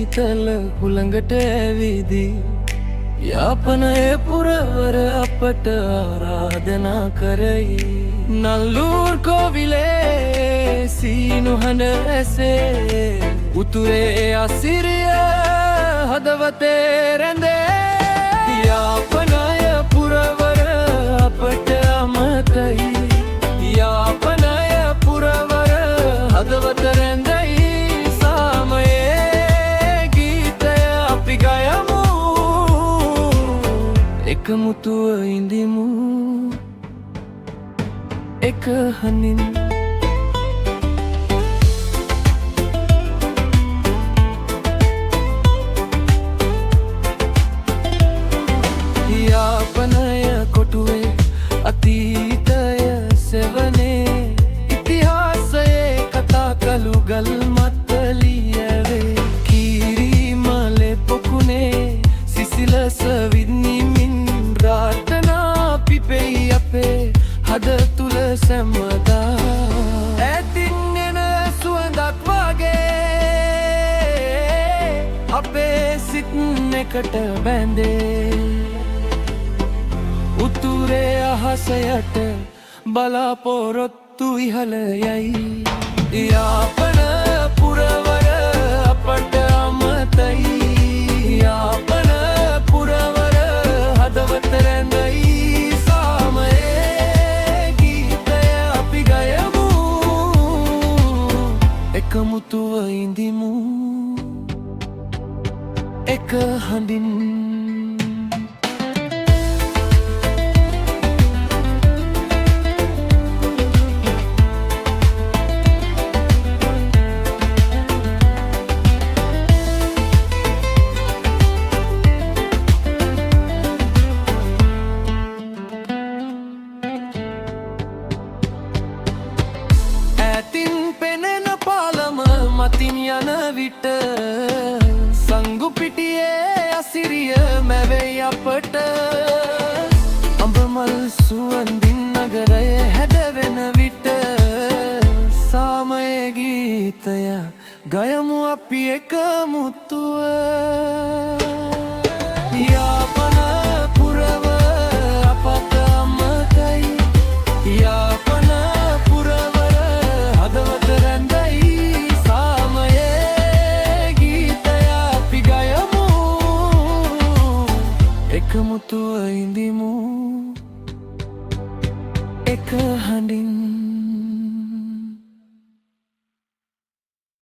සීතල හුළඟට ඇවිදී යාපනයේ පුරවර අපට ආරාධනා කරයි. නල්ලූර් කෝවිලේ සීනු හඬ ඇසේ උතුරේ අසිරිය හදවතේ රැඳේ. යාපනය පුරවර අපට අමතයි. යාපනය පුරවර හදවත රැඳයි. සාමයේ ගීතය අපි ගයමු, එකමුතුව ඉඳිමු එක හඬින්. යාපනය කොටුවේ අතීතය සෙවනේ ඉතිහාසයේ කතා කළු ගල් මත්තලියවේ. කීරිමලේ පොකුණේ සිසිලස විඳිමින් රාතනා පිපෙයි අපේ හද තුල සැමදා. ඇතින් එන සුවඳක් වගේ අපේ සිත් එකට බැඳේ. උතුරේ අහස යට බලාපොරොත්තු ඉහළ යයි. යාපන පුරවර අපට අමතයි. යාපන පුරවර හදවත රැඳයි. සාමයේ ගීතය අපි ගයමු, එකමුතුව ඉඳිමු එක හඬින්. මතින් යන විට සංගුපිටියේ අසිරිය මැවෙයි අපට. අඹමල් සුවඳින් නගරය හැඩවෙන විට සාමයේ ගීතය ගයමු අපි එකමුතුව. යාපන පුරව අපට අමතයි. යාපන පුරවර හදවත රැඳයි. එකමුතුව ඉඳිමු එක හඬින්.